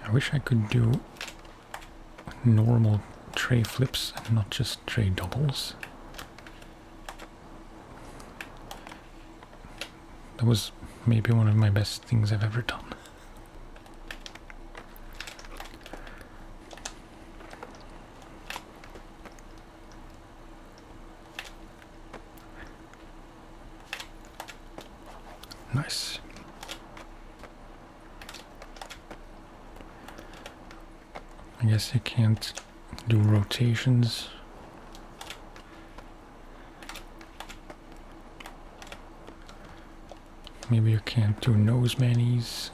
I wish I could do normal tray flips and not just tray doubles. That was maybe one of my best things I've ever done. Nice. I guess you can't do rotations. Maybe you can't do nose Mannies.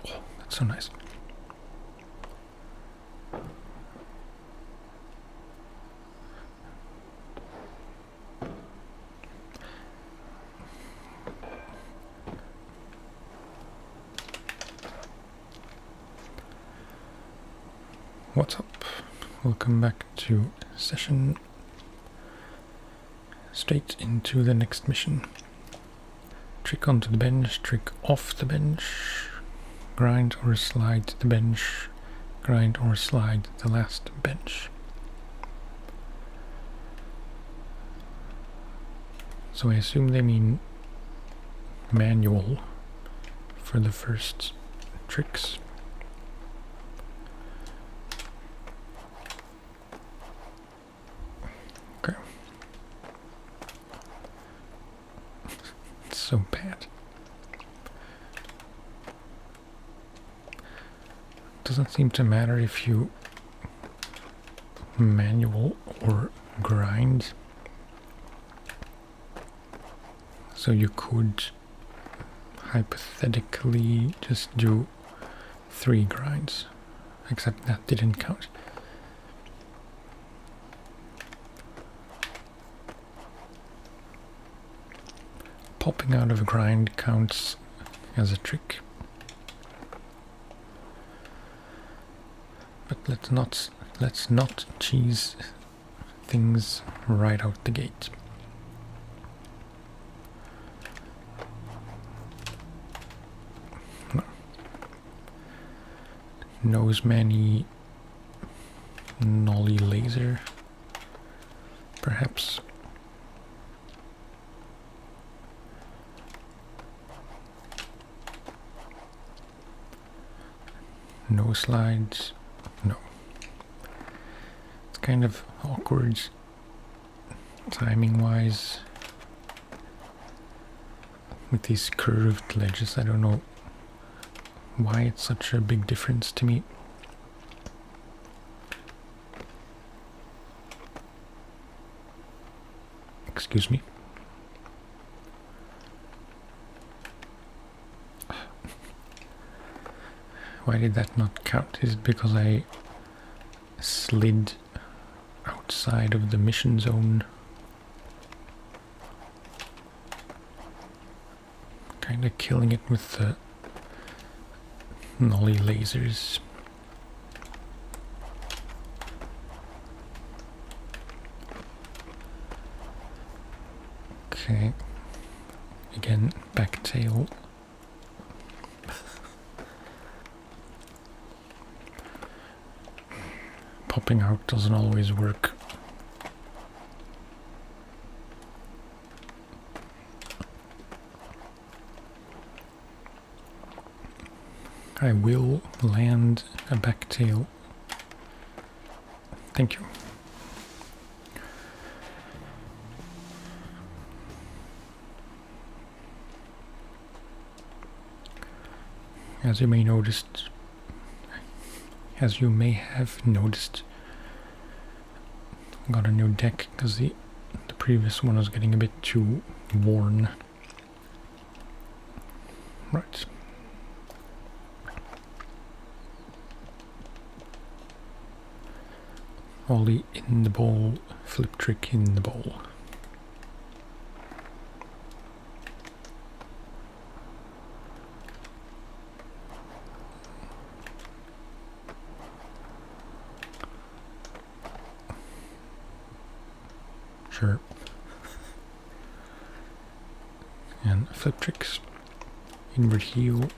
Oh, that's so nice. What's up? Welcome back to session. Straight into the next mission. Trick onto the bench, trick off the bench, grind or slide the bench, grind or slide the last bench. So I assume they mean manual for the first tricks. Okay. It's so bad. Doesn't seem to matter if you manual or grind. So you could hypothetically just do 3 grinds, except that didn't count. Popping out of a grind counts as a trick. But let's not cheese things right out the gate. No. Nose Manny, nollie laser, perhaps. No slides, no. It's kind of awkward timing wise with these curved ledges. I don't know why it's such a big difference to me. Excuse me. Why did that not count? Is it because I slid outside of the mission zone? Kinda killing it with the nollie lasers. Okay. Again, back tail. Popping out doesn't always work. I will land a back tail. Thank you. As you may have noticed, I got a new deck because the previous one was getting a bit too worn. Right. Ollie in the bowl, flip trick in the bowl. Sure. And flip tricks. Inward heel.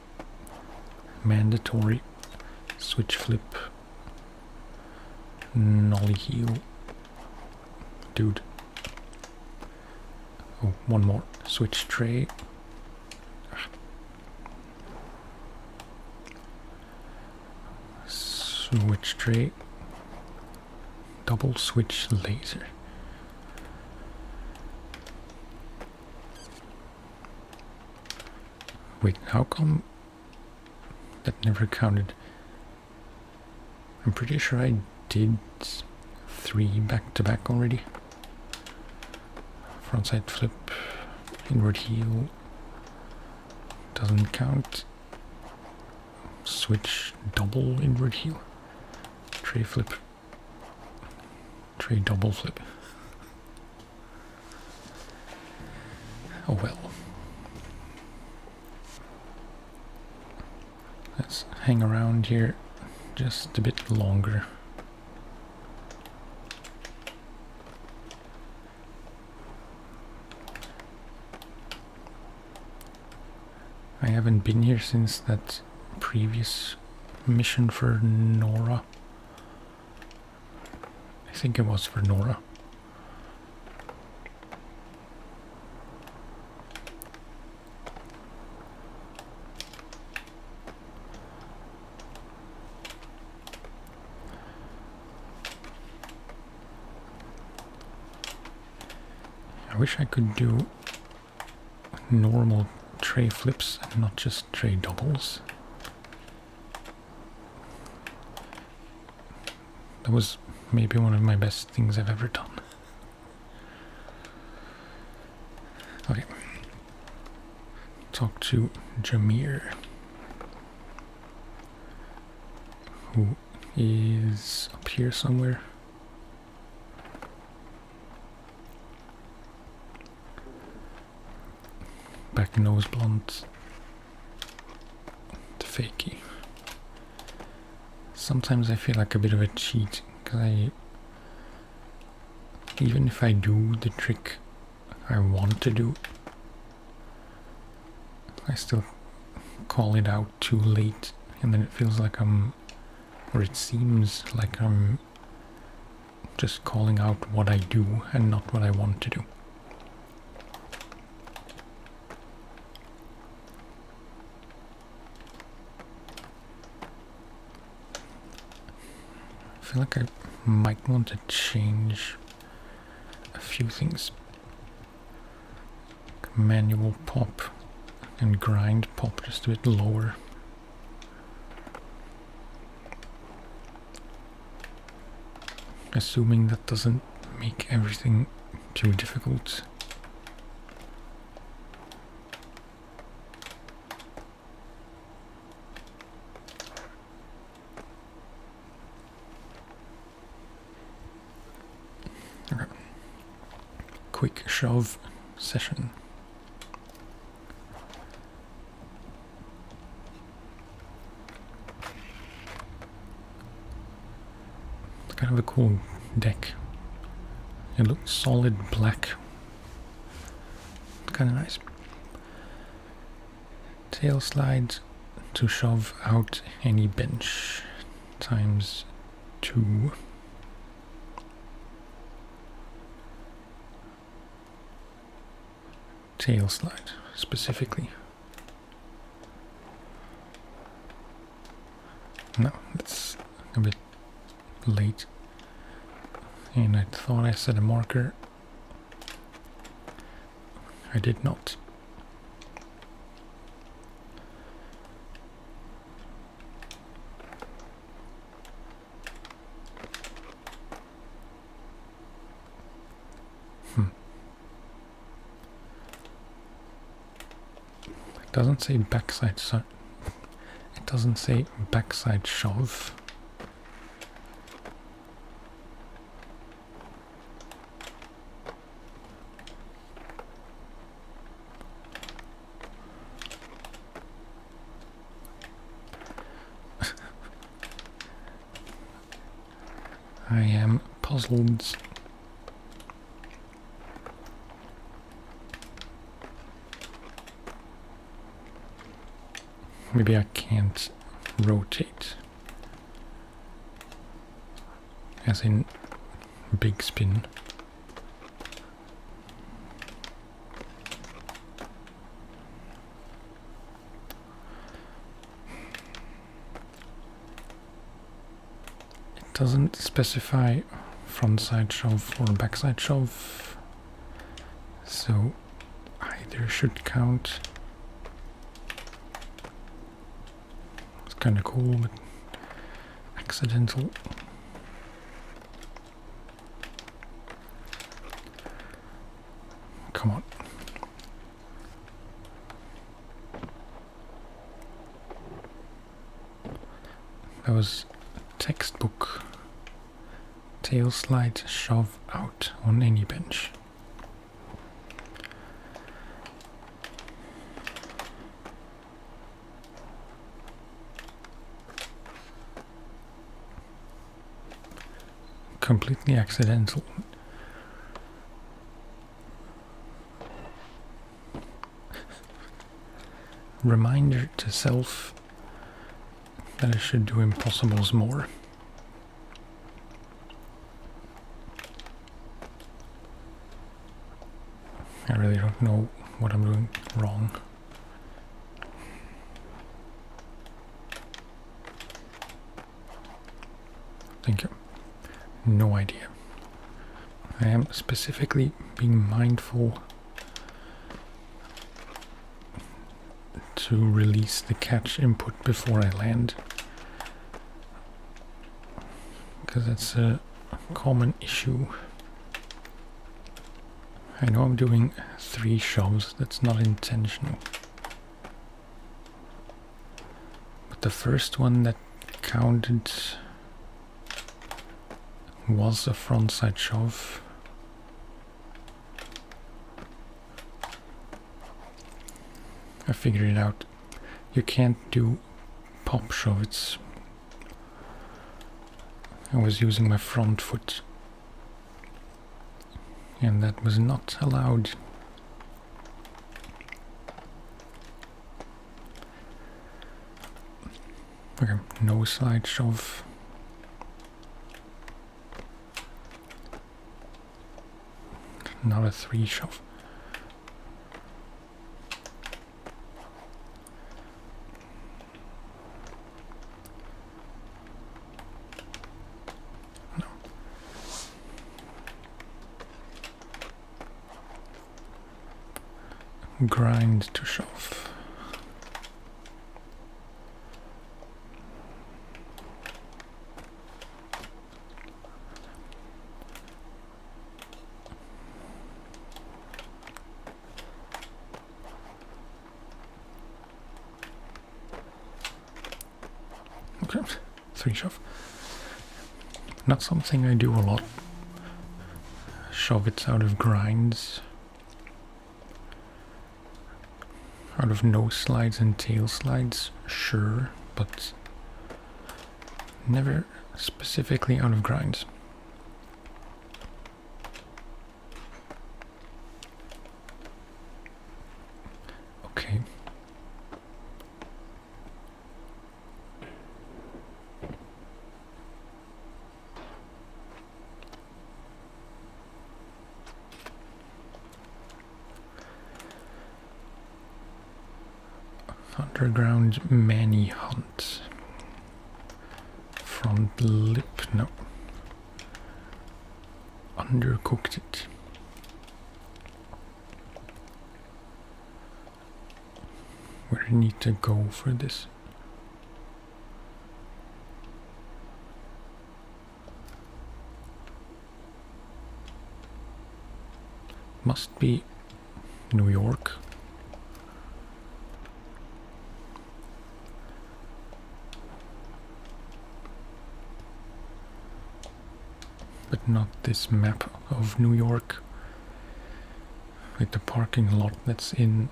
Mandatory. Switch flip. Nollie heel. Dude. Oh, one more. Switch tray. Switch tray. Double switch laser. Wait, how come that never counted? I'm pretty sure I did 3 back-to-back already. Frontside flip, inward heel, doesn't count. Switch double inward heel, tray flip, tray double flip. Oh well. Let's hang around here just a bit longer. I haven't been here since that previous mission for Nora. I think it was for Nora. I wish I could do normal tray flips and not just tray doubles. That was maybe one of my best things I've ever done. Okay. Talk to Jameer, who is up here somewhere. Back nose blunt. The fakie. Sometimes I feel like a bit of a cheat, because even if I do the trick I want to do, I still call it out too late, and then it feels like or it seems like I'm just calling out what I do and not what I want to do. I feel like I might want to change a few things. Manual pop and grind pop just a bit lower. Assuming that doesn't make everything too difficult. Okay. Quick shove session. Kind of a cool deck. It looks solid black. Kind of nice. Tail slides to shove out any bench ×2. Tail slide specifically. No, that's a bit late, and I thought I set a marker. I did not. It doesn't say backside, so it doesn't say backside shove. I am puzzled. Maybe I can't rotate. As in big spin. It doesn't specify front side shove or back side shove, so either should count. It's kind of cool, but accidental. Come on. That was textbook. Tail slide shove out on any bench. Completely accidental. Reminder to self that I should do impossibles more. I really don't know what I'm doing wrong. Thank you. No idea. I am specifically being mindful to release the catch input before I land, because that's a common issue. I know I'm doing 3 shoves, that's not intentional. But the first one that counted was a frontside shove. I figured it out. You can't do pop shove. I was using my front foot, and that was not allowed. Okay, no slide shove. Not a 3 shove. No. Grind to shove. Okay, 3 shove. Not something I do a lot. Shove it out of grinds. Out of no slides and tail slides, sure, but never specifically out of grinds. Okay. Underground Manny hunt. Front lip, no. Undercooked it. Where do you need to go for this? Must be New York. But not this map of New York with the parking lot that's in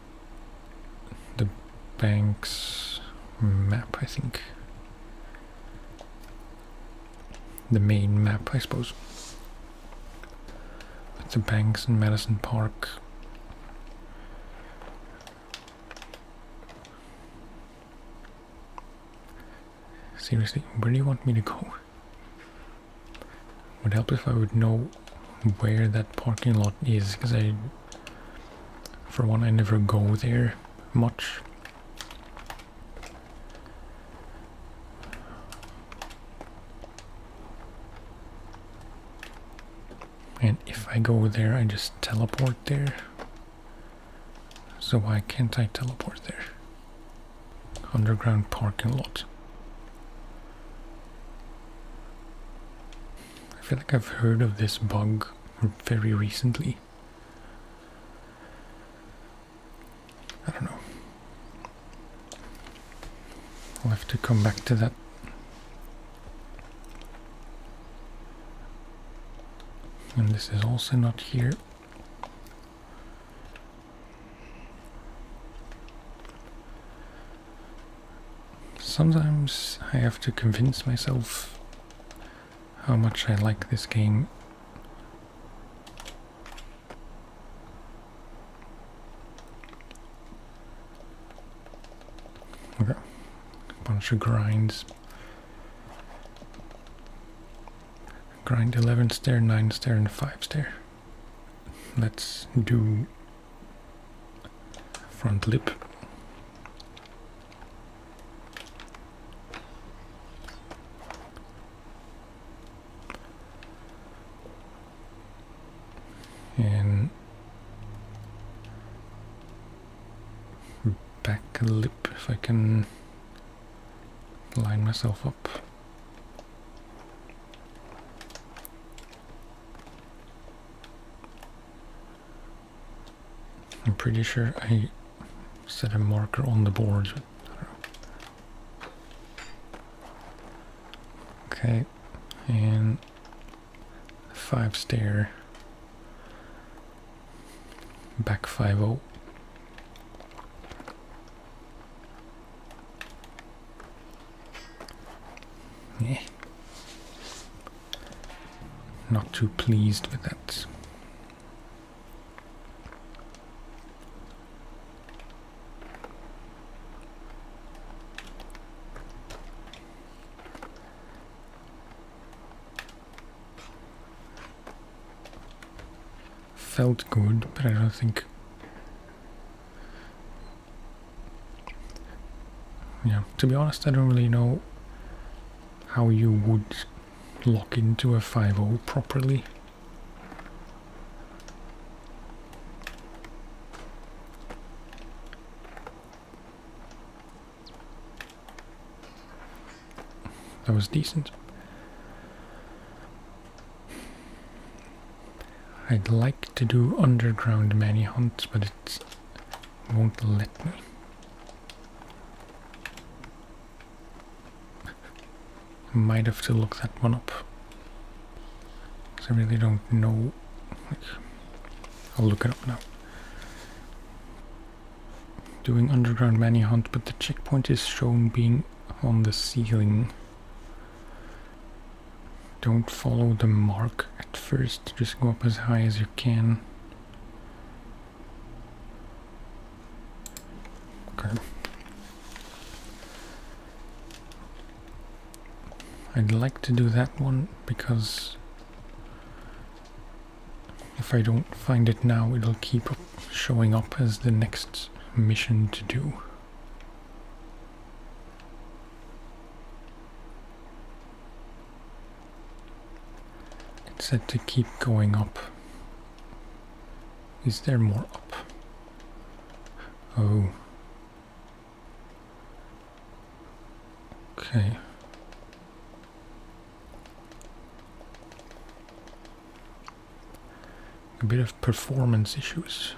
the bank's map, I think. The main map, I suppose. With the banks in Madison Park. seriously, where do you want me to go? Would help if I would know where that parking lot is, because for one, I never go there much. And if I go there, I just teleport there. So why can't I teleport there? Underground parking lot. I feel like I've heard of this bug very recently. I don't know. I'll have to come back to that. And this is also not here. Sometimes I have to convince myself how much I like this game. Okay, bunch of grinds. Grind 11 stair, 9 stair, and 5 stair. Let's do front lip. And back lip if I can line myself up. I'm pretty sure I set a marker on the board. I don't know. Okay, and 5 stair. Back 5-0. Yeah. Not too pleased with that. Felt good, but I don't think. Yeah, to be honest, I don't really know how you would lock into a 5-0 properly. That was decent. I'd like to do underground Manny hunt, but it won't let me. Might have to look that one up. Because I really don't know. I'll look it up now. Doing underground Manny hunt, but the checkpoint is shown being on the ceiling. Don't follow the mark at first, just go up as high as you can. Okay. I'd like to do that one because if I don't find it now, it'll keep showing up as the next mission to do. It's said to keep going up. Is there more up? Oh. Okay. A bit of performance issues.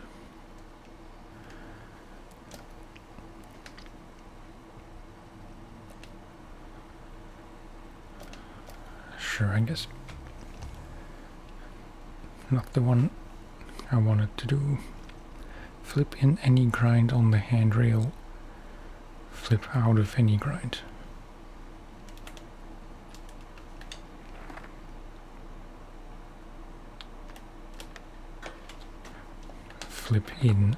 Sure, I guess. Not the one I wanted to do. Flip in any grind on the handrail. Flip out of any grind. Flip in.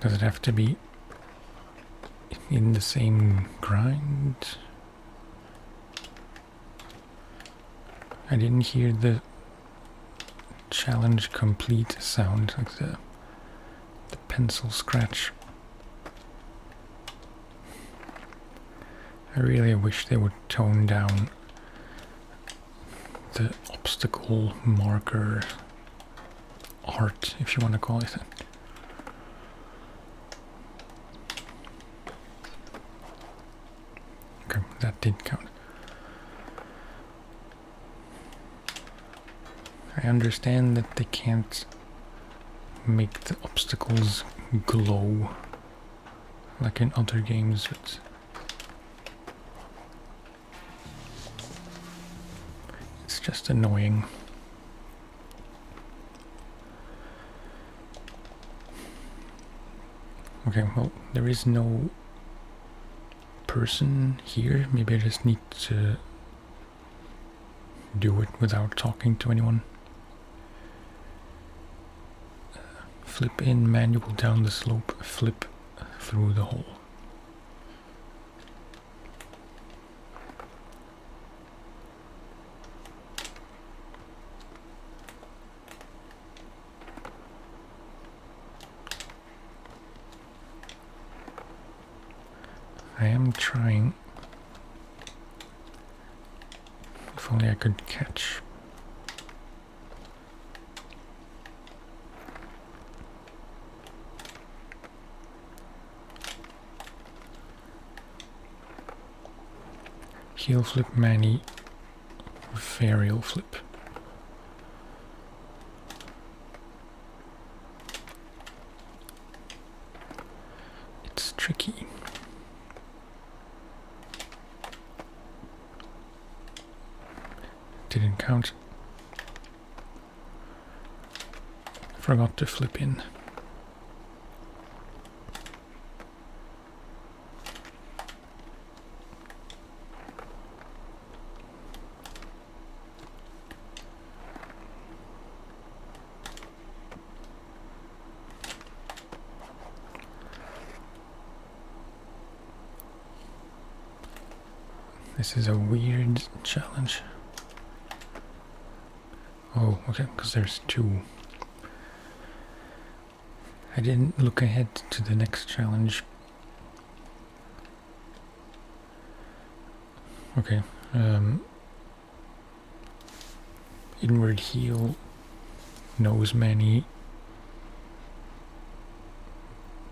Does it have to be in the same grind? I didn't hear the challenge complete sound, like the pencil scratch. I really wish they would tone down the obstacle marker art, if you want to call it that. Okay, that did count. I understand that they can't make the obstacles glow like in other games, but it's just annoying. Okay, well, there is no person here. Maybe I just need to do it without talking to anyone. Flip in, manual down the slope, flip through the hole. I am trying. If only I could catch. Heel flip, Manny, varial flip. It's tricky. Didn't count. Forgot to flip in. This is a weird challenge. Oh, okay, because there's two. I didn't look ahead to the next challenge. Okay, inward heel, nose Manny,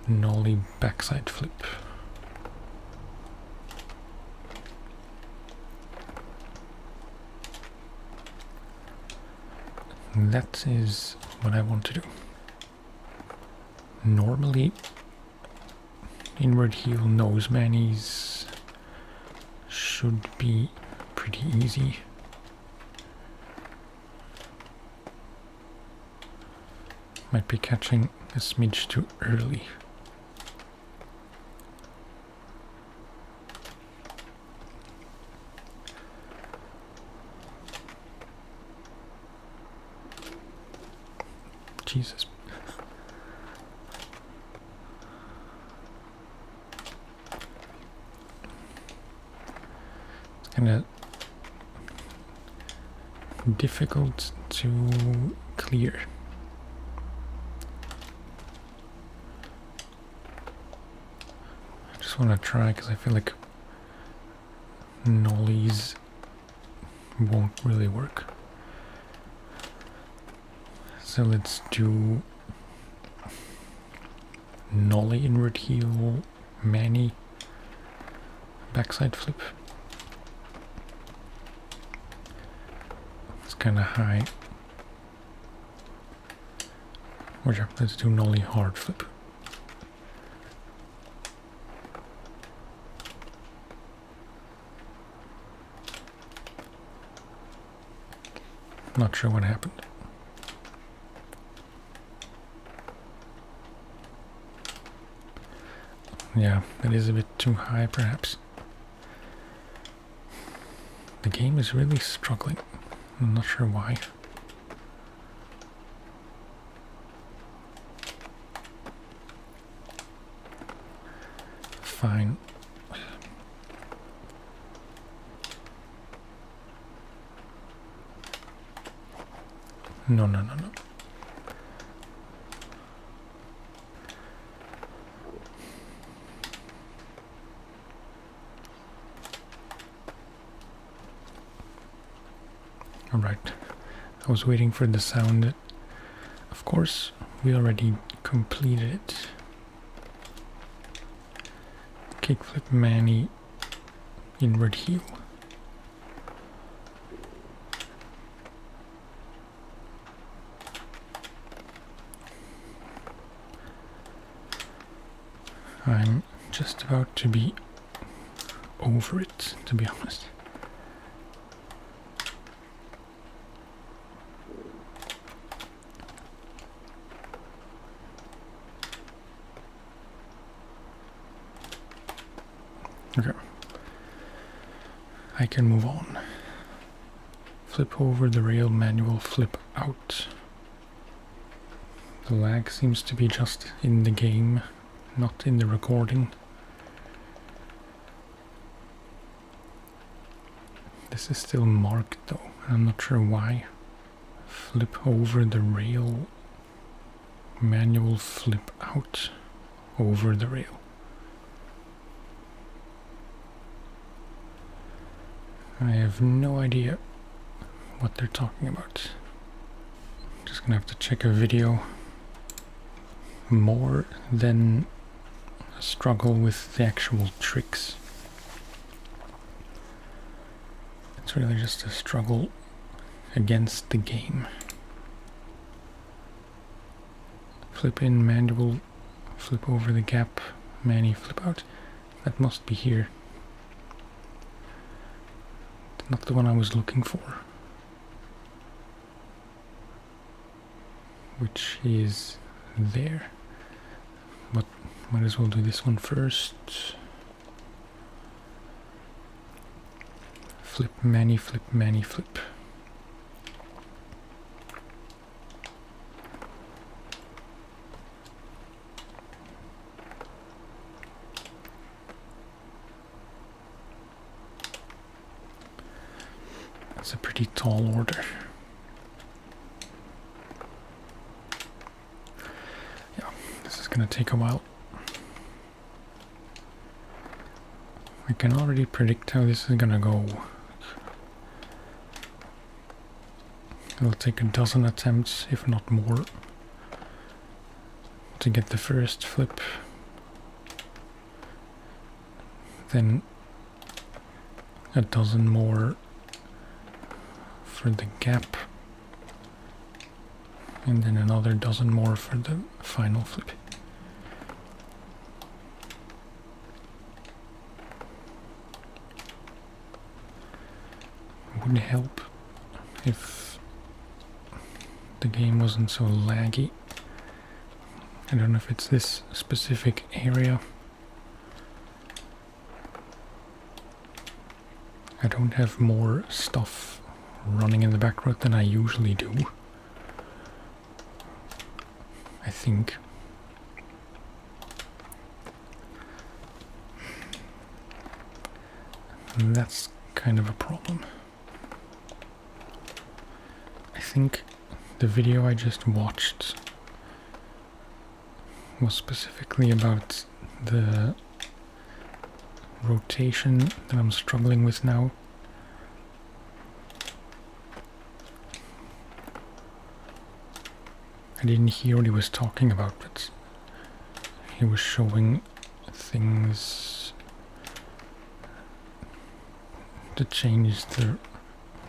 nollie backside flip. That is what I want to do. Normally, inward heel nose Manny's should be pretty easy. Might be catching a smidge too early. Jesus. It's kind of difficult to clear. I just want to try because I feel like nollies won't really work. So let's do nollie inward heel, Manny, backside flip. It's kind of high. Or let's do nollie hard flip. Not sure what happened. Yeah, that is a bit too high, perhaps. The game is really struggling. I'm not sure why. fine. No, no, no, no. Alright, I was waiting for the sound. Of course, we already completed it. Kickflip Manny, inward heel. I'm just about to be over it, to be honest. Okay. I can move on. Flip over the rail, manual flip out. The lag seems to be just in the game, not in the recording. This is still marked though, and I'm not sure why. Flip over the rail, manual flip out over the rail. I have no idea what they're talking about. Just gonna have to check a video. More than a struggle with the actual tricks. It's really just a struggle against the game. Flip in, manual, flip over the gap, Manny, flip out. That must be here. Not the one I was looking for. Which is there. But might as well do this one first. Flip, Manny, flip, Manny, flip. That's a pretty tall order. Yeah, this is gonna take a while. I can already predict how this is gonna go. It'll take a dozen attempts, if not more, to get the first flip. Then a dozen more for the gap, and then another dozen more for the final flip. It wouldn't help if the game wasn't so laggy. I don't know if it's this specific area. I don't have more stuff running in the background than I usually do. I think. And that's kind of a problem. I think the video I just watched was specifically about the rotation that I'm struggling with now. I didn't hear what he was talking about, but he was showing things to change the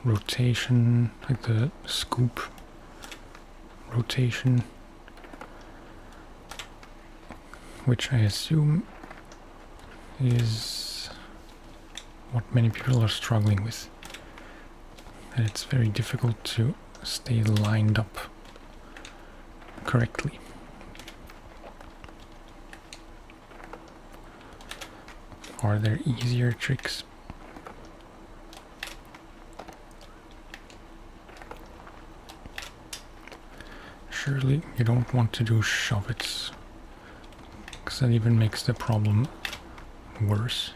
rotation, like the scoop rotation, which I assume is what many people are struggling with. And it's very difficult to stay lined up correctly. Are there easier tricks? Surely you don't want to do shove-its, because that even makes the problem worse.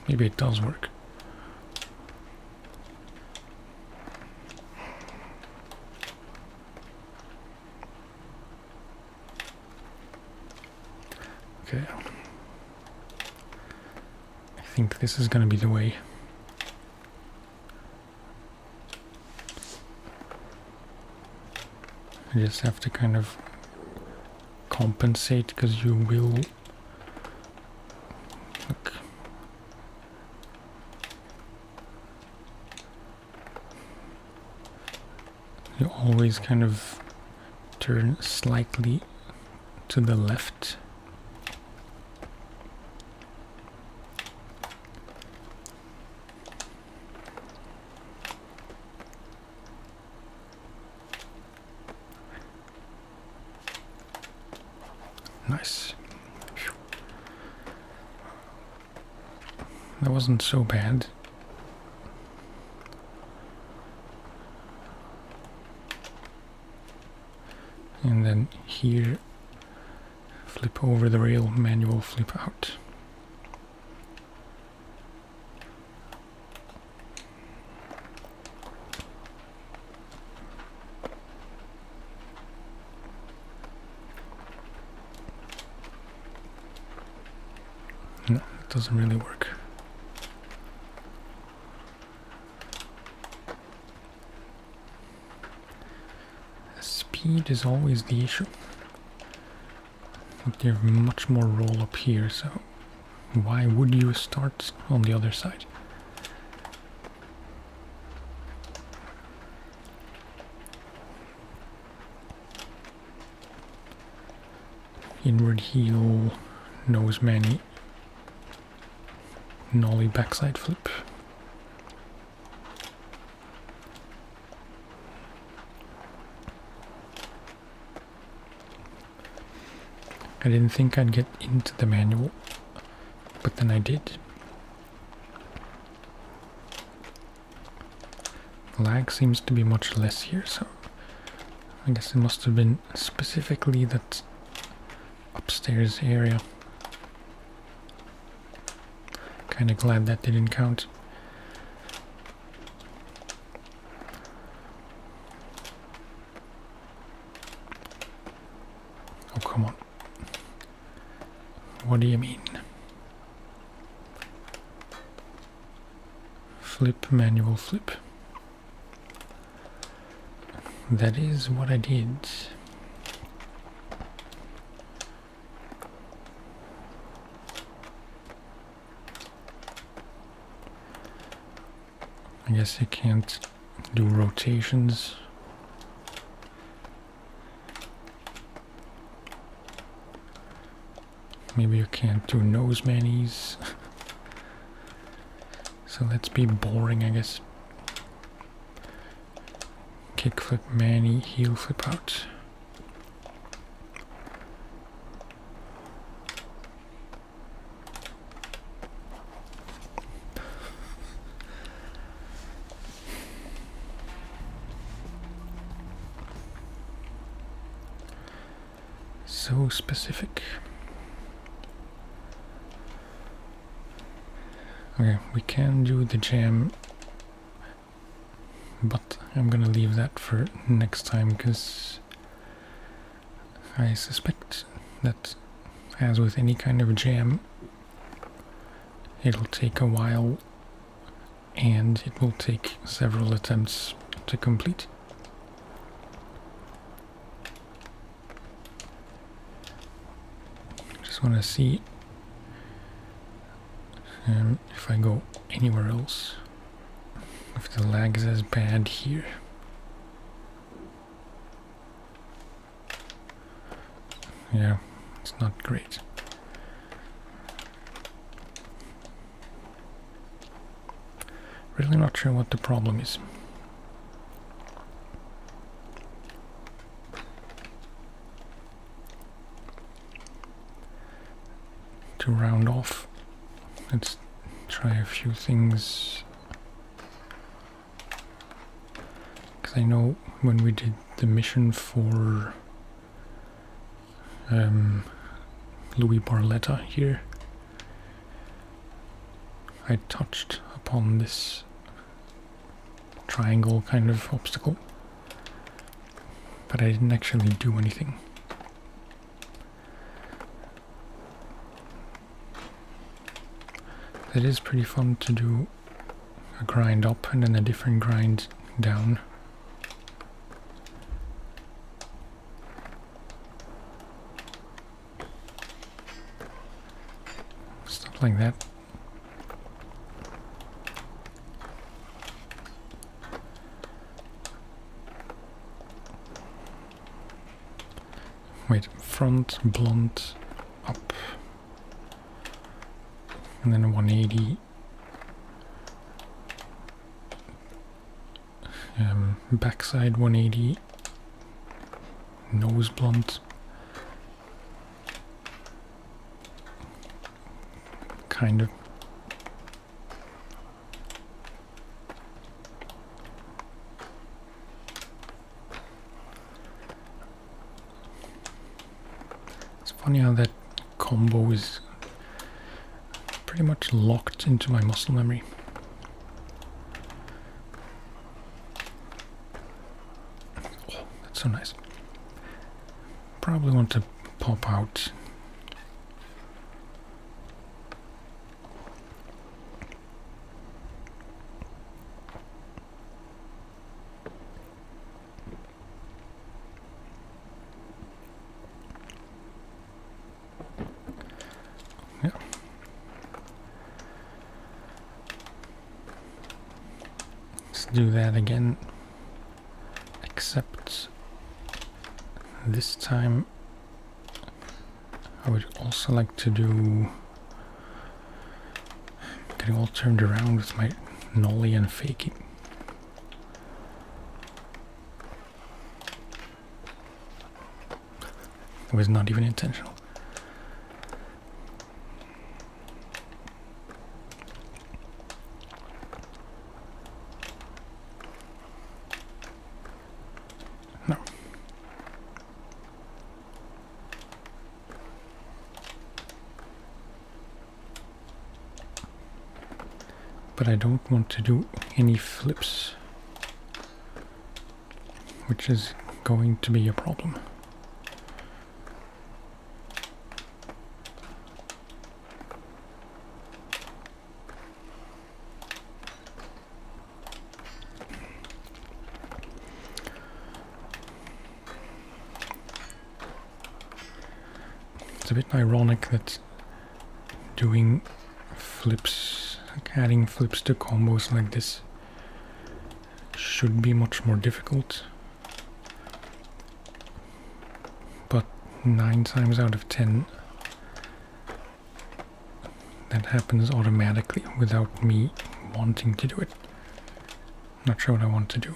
Maybe it does work. Okay. I think this is gonna be the way. You just have to kind of compensate, because you will look. You always kind of turn slightly to the left. Nice. Phew. That wasn't so bad. And then here, flip over the rail, manual flip out. No, it doesn't really work. Speed is always the issue. But you have much more roll up here, so why would you start on the other side? Inward heel, nose Manny. Nollie backside flip. I didn't think I'd get into the manual, but then I did. Lag seems to be much less here, so I guess it must have been specifically that upstairs area. Kinda glad that didn't count. Oh, come on. What do you mean? Flip, manual flip. That is what I did. I guess you can't do rotations. Maybe you can't do nose Mannies. So let's be boring, I guess. Kick flip Manny, heel flip out. So specific. Okay, we can do the jam, but I'm gonna leave that for next time, because I suspect that, as with any kind of jam, it'll take a while and it will take several attempts to complete. Just want to see if I go anywhere else, if the lag is as bad here. Yeah, it's not great. Really not sure what the problem is. To round off, let's try a few things. Because I know when we did the mission for Louis Barletta here. I touched upon this triangle kind of obstacle, but I didn't actually do anything. It is pretty fun to do a grind up and then a different grind down. Stuff like that. Wait, front, blunt, up. And then a 180. Backside 180. Nose blunt. Kind of. It's funny how that combo is pretty much locked into my muscle memory. Oh, that's so nice. Probably want to pop out. Yeah. Let's do that again, except this time I would also like to do getting all turned around with my nollie and fakie. It was not even intentional. No. But I don't want to do any flips, which is going to be a problem. It's a bit ironic that doing flips, like adding flips to combos like this, should be much more difficult. But 9 times out of 10, that happens automatically without me wanting to do it. Not sure what I want to do.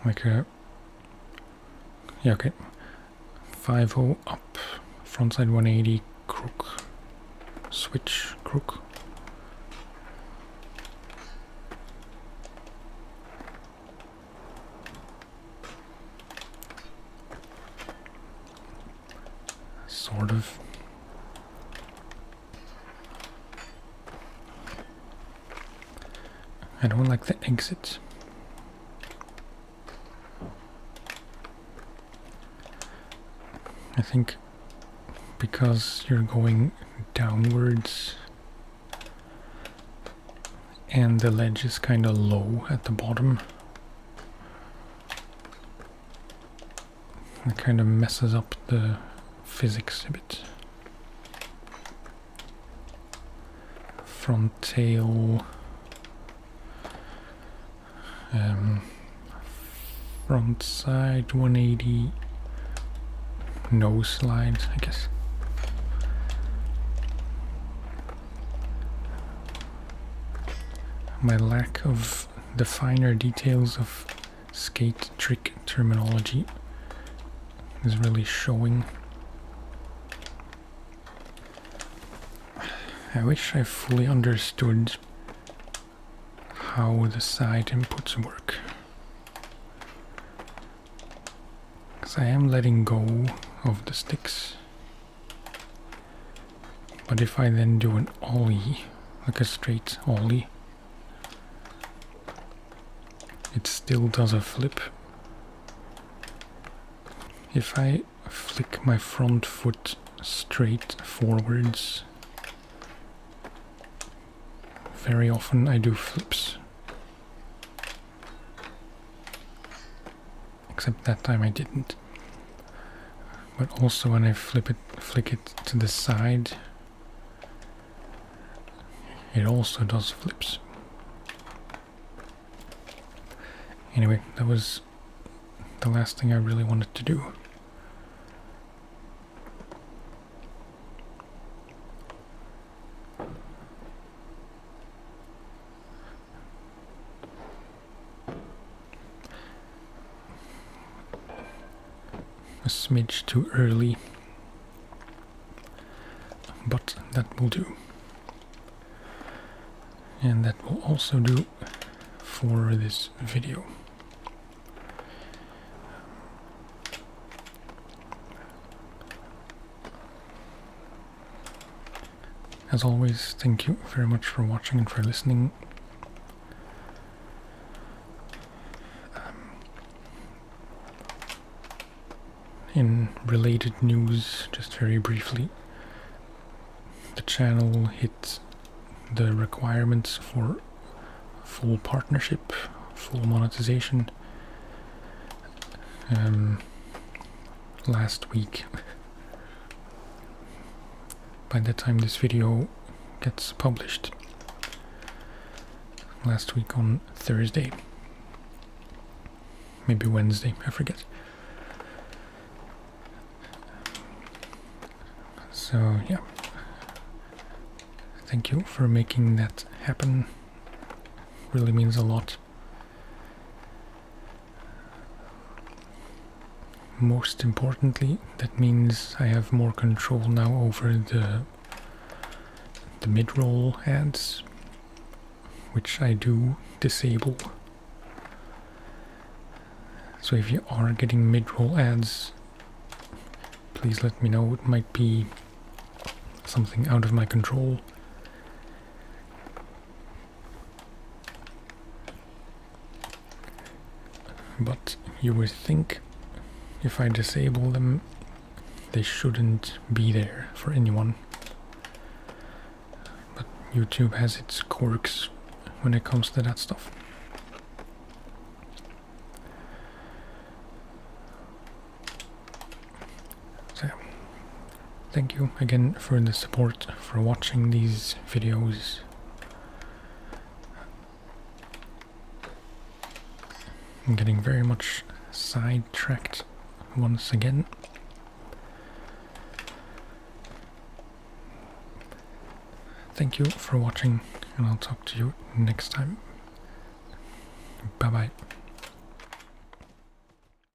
Like a, yeah, okay, 5-0 up, frontside 180, crook, switch, crook. Sort of. I don't like the exit. I think because you're going downwards and the ledge is kind of low at the bottom, it kind of messes up the physics a bit. Front tail, front side 180, nose slide, I guess. My lack of the finer details of skate trick terminology is really showing. I wish I fully understood how the side inputs work. because I am letting go of the sticks. But if I then do an ollie, like a straight ollie, it still does a flip. If I flick my front foot straight forwards, very often I do flips. Except that time I didn't. But also when I flick it to the side, it also does flips. Anyway, that was the last thing I really wanted to do. A smidge too early, but that will do. And that will also do for this video. As always, thank you very much for watching and for listening. In related news, just very briefly, the channel hit the requirements for full partnership, full monetization last week. By the time this video gets published, last week on Thursday, maybe Wednesday, I forget. So yeah, thank you for making that happen. Really means a lot. Most importantly, that means I have more control now over the mid-roll ads, which I do disable. So if you are getting mid-roll ads, please let me know. It might be something out of my control. But you would think if I disable them, they shouldn't be there for anyone. But YouTube has its quirks when it comes to that stuff. So thank you again for the support, for watching these videos. I'm getting very much sidetracked once again. Thank you for watching, and I'll talk to you next time. Bye bye.